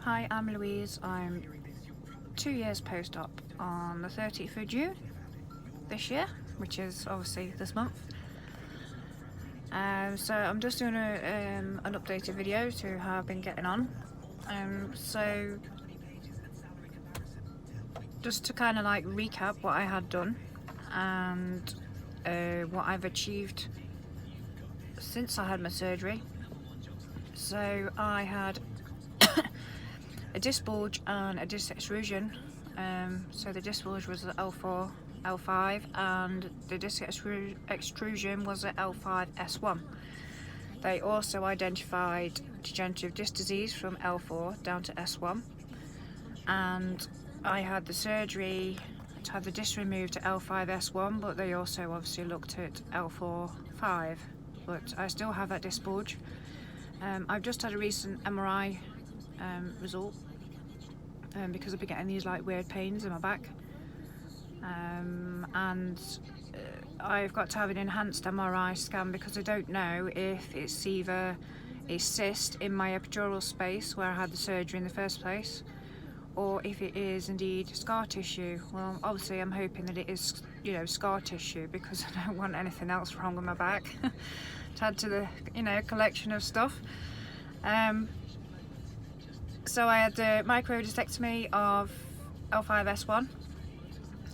Hi, I'm Louise. I'm 2 years post-op on the 30th of June this year, which is obviously this month. So I'm just doing an updated video to how I've been getting on. So just to kind of like recap what I had done and what I've achieved since I had my surgery. So I had a disc bulge and a disc extrusion. So the disc bulge was at L4, L5, and the disc extrusion was at L5-S1. They also identified degenerative disc disease from L4 down to S1, and I had the surgery to have the disc removed to L5-S1, but they also obviously looked at L4-5, but I still have that disc bulge. I've just had a recent MRI result because I've been getting these like weird pains in my back, and I've got to have an enhanced MRI scan because I don't know if it's either a cyst in my epidural space where I had the surgery in the first place, or if it is indeed scar tissue. Well, obviously I'm hoping that it is, you know, scar tissue, because I don't want anything else wrong with my back to add to the, you know, collection of stuff. So I had the microdiscectomy of L5-S1,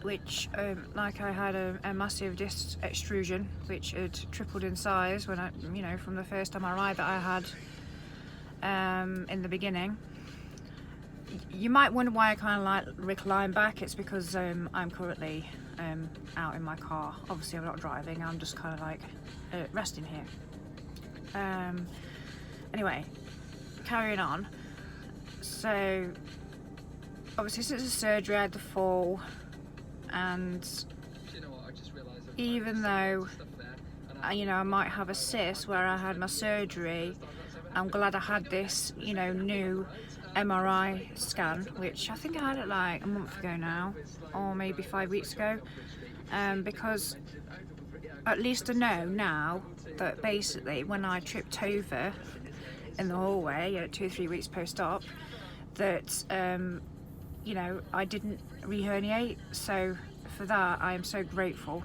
which like I had a massive disc extrusion which had tripled in size when I, you know, from the first MRI that I had in the beginning. You might wonder why I kind of like recline back. It's because I'm currently out in my car. Obviously I'm not driving, I'm just kind of like resting here. Anyway, carrying on. So obviously since the surgery I had the fall, and even though you know I might have a cyst where I had my surgery, I'm glad I had this, you know, new MRI scan, which I think I had it like a month ago now, or maybe 5 weeks ago, because at least I know now that basically when I tripped over in the hallway at 2 or 3 weeks post-op, that you know, I didn't re-herniate. So for that I am so grateful.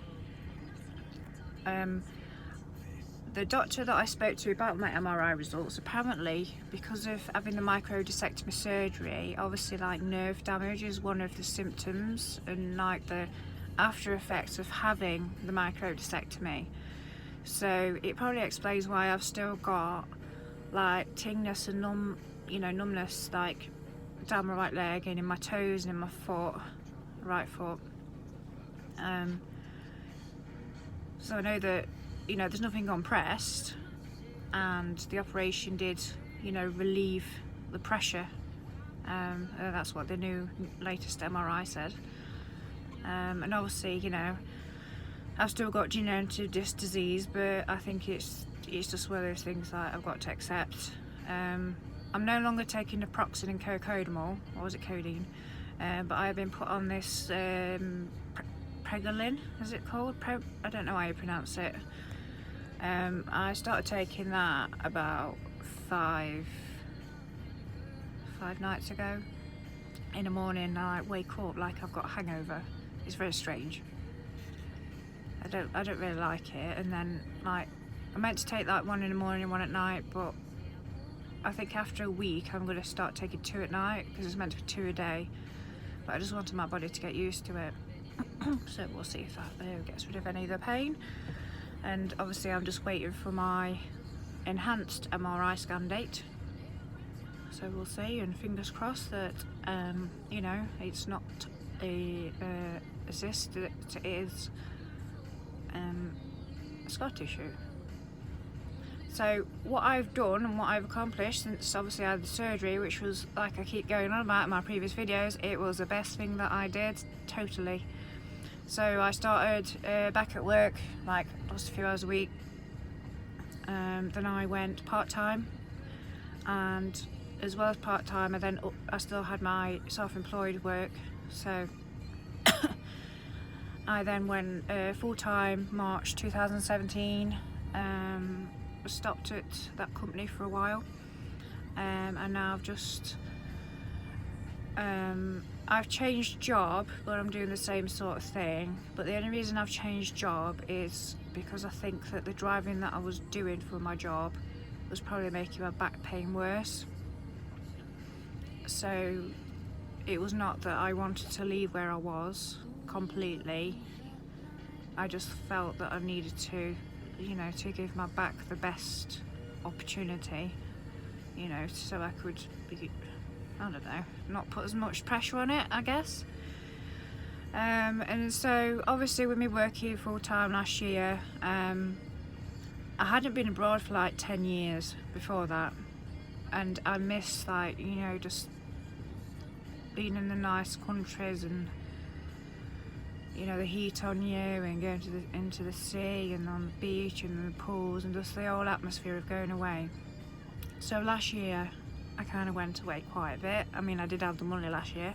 The doctor that I spoke to about my MRI results, apparently because of having the microdiscectomy surgery, obviously like nerve damage is one of the symptoms and like the after effects of having the microdiscectomy. So it probably explains why I've still got like tinginess and numbness like down my right leg and in my toes and in my foot, right foot. So I know that, you know, there's nothing gone pressed, and the operation did, you know, relieve the pressure. That's what the new latest MRI said. And obviously, you know, I've still got degenerative disc disease, but I think it's just one of those things that I've got to accept. I'm no longer taking naproxen and cocodamol, or was it codeine? But I have been put on this Pregolin, is it called? I don't know how you pronounce it. I started taking that about five nights ago. In the morning I wake up like I've got a hangover. It's very strange. I don't really like it. And then like I meant to take like one in the morning and one at night, but I think after a week I'm going to start taking 2 at night because it's meant to be 2 a day. But I just wanted my body to get used to it. So we'll see if that gets rid of any of the pain. And obviously I'm just waiting for my enhanced MRI scan date. So we'll see, and fingers crossed that you know, it's not a cyst, it is a scar tissue. So what I've done and what I've accomplished since obviously I had the surgery, which was, like I keep going on about in my previous videos, it was the best thing that I did, totally. So I started back at work, like just a few hours a week. Then I went part-time, and as well as part-time I still had my self-employed work. So I then went full-time March 2017. Stopped at that company for a while, and now I've just I've changed job, but I'm doing the same sort of thing. But the only reason I've changed job is because I think that the driving that I was doing for my job was probably making my back pain worse. So it was not that I wanted to leave where I was completely. I just felt that I needed to, you know, to give my back the best opportunity, you know, so I could be, I don't know, not put as much pressure on it, I guess. And so obviously with me working full time last year, I hadn't been abroad for like 10 years before that, and I missed, like, you know, just being in the nice countries and, you know, the heat on you and going to into the sea and on the beach and the pools and just the whole atmosphere of going away. So last year I kind of went away quite a bit. I mean, I did have the money last year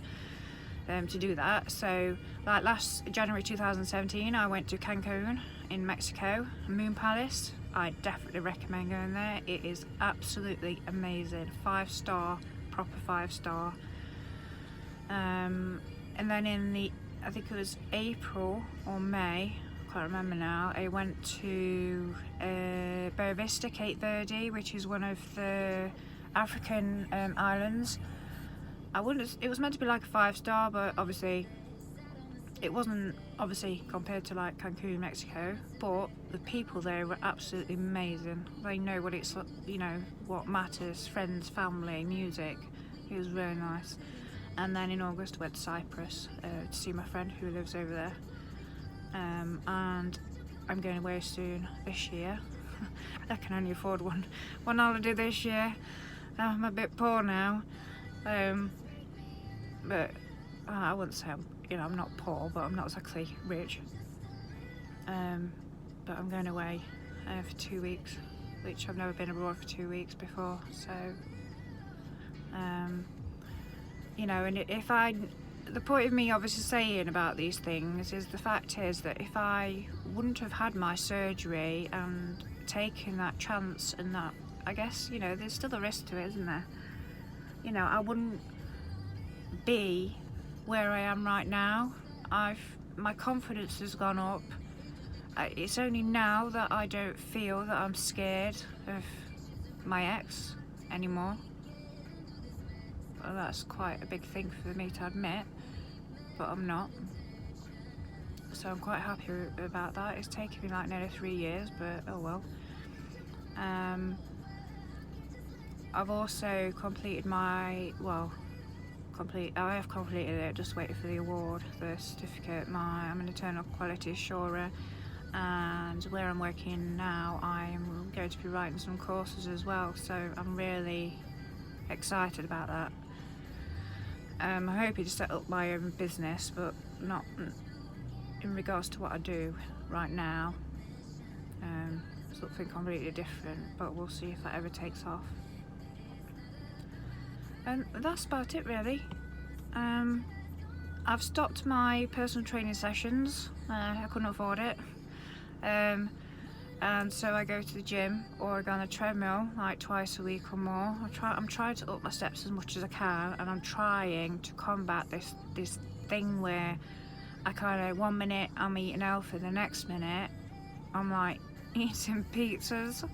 to do that. So like last January 2017 I went to Cancun in Mexico, Moon Palace. I definitely recommend going there. It is absolutely amazing. 5-star, proper 5-star. And then in the, I think it was April or May, I can't remember now, I went to Boa Vista, Cape Verde, which is one of the African islands. It was meant to be like a 5-star, but obviously it wasn't, obviously, compared to like Cancun, Mexico, but the people there were absolutely amazing. They know what it's, you know, what matters, friends, family, music. It was really nice. And then in August I went to Cyprus to see my friend who lives over there. And I'm going away soon this year. I can only afford one holiday this year. I'm a bit poor now. But I wouldn't say I'm not poor, but I'm not exactly rich. But I'm going away for 2 weeks, which I've never been abroad for 2 weeks before. So, you know, and the point of me obviously saying about these things is the fact is that if I wouldn't have had my surgery and taken that chance and that, I guess, you know, there's still a risk to it, isn't there? You know, I wouldn't be where I am right now. My confidence has gone up. It's only now that I don't feel that I'm scared of my ex anymore. Well, that's quite a big thing for me to admit, but I'm not. So I'm quite happy about that. It's taken me like nearly 3 years, but oh well. I've also completed I have completed it, just waiting for the award, the certificate. I'm an internal quality assurer, and where I'm working now I'm going to be writing some courses as well, so I'm really excited about that. I'm hoping to set up my own business, but not in regards to what I do right now. Something completely different, but we'll see if that ever takes off. And that's about it really. I've stopped my personal training sessions. I couldn't afford it. And so I go to the gym or I go on a treadmill like twice a week or more. I'm trying to up my steps as much as I can, and I'm trying to combat this thing where I kind of 1 minute I'm eating healthy, the next minute I'm like eating pizzas.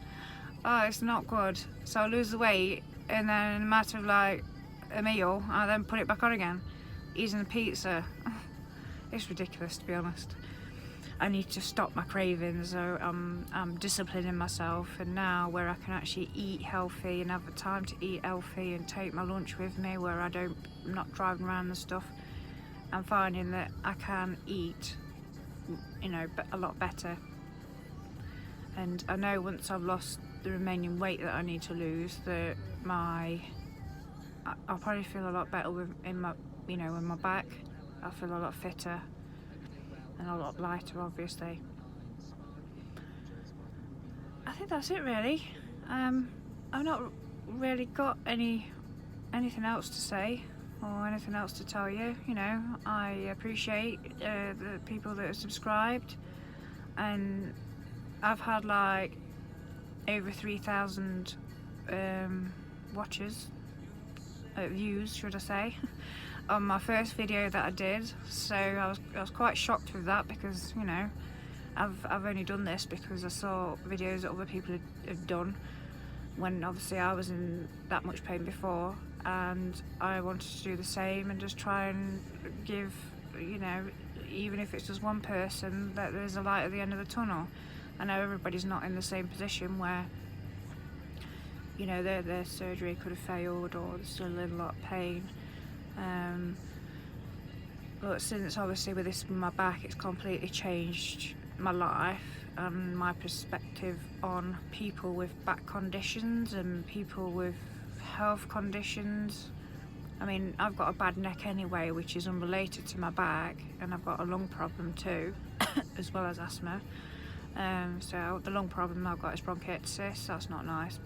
Oh, it's not good. So I lose the weight, and then in a matter of like a meal I then put it back on again, eating a pizza. It's ridiculous, to be honest. I need to stop my cravings, so I'm disciplining myself, and now where I can actually eat healthy and have the time to eat healthy and take my lunch with me, where I'm not driving around and stuff, I'm finding that I can eat, you know, a lot better. And I know once I've lost the remaining weight that I need to lose, that I'll probably feel a lot better in my back. I'll feel a lot fitter and a lot lighter, obviously. I think that's it really. I've not really got anything else to say or anything else to tell you. You know, I appreciate the people that have subscribed, and I've had like over 3,000 watches, views should I say. on my first video that I did, so I was quite shocked with that, because you know, I've only done this because I saw videos that other people had done when obviously I was in that much pain before, and I wanted to do the same and just try and give, you know, even if it's just one person, that there's a light at the end of the tunnel. I know everybody's not in the same position where, you know, their surgery could have failed or they're still in a lot of pain. But since obviously with this in my back, it's completely changed my life and my perspective on people with back conditions and people with health conditions. I mean, I've got a bad neck anyway, which is unrelated to my back, and I've got a lung problem too, as well as asthma. So the lung problem I've got is bronchiectasis. That's not nice,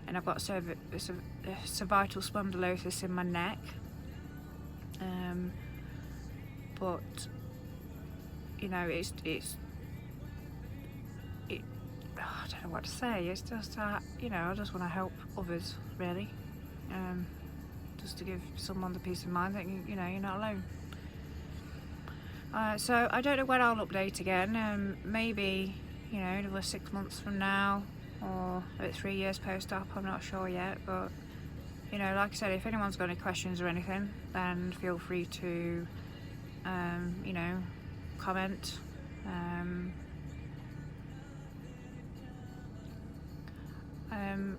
and I've got cervical spondylosis in my neck. But you know, I don't know what to say. It's just you know, I just want to help others, really. Just to give someone the peace of mind that you know, you're not alone. So I don't know when I'll update again. Maybe, you know, another 6 months from now, or 3 years post-op. I'm not sure yet, but you know, like I said, if anyone's got any questions or anything, then feel free to you know, comment.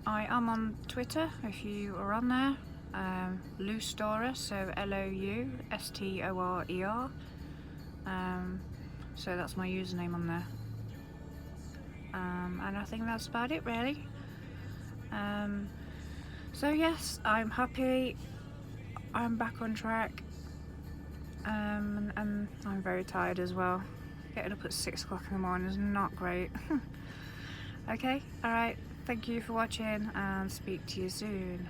I am on Twitter if you are on there. Loustorer, so Loustorer. So that's my username on there. And I think that's about it, really. So yes, I'm happy. I'm back on track. And I'm very tired as well. Getting up at 6 o'clock in the morning is not great. Okay, alright. Thank you for watching, and speak to you soon.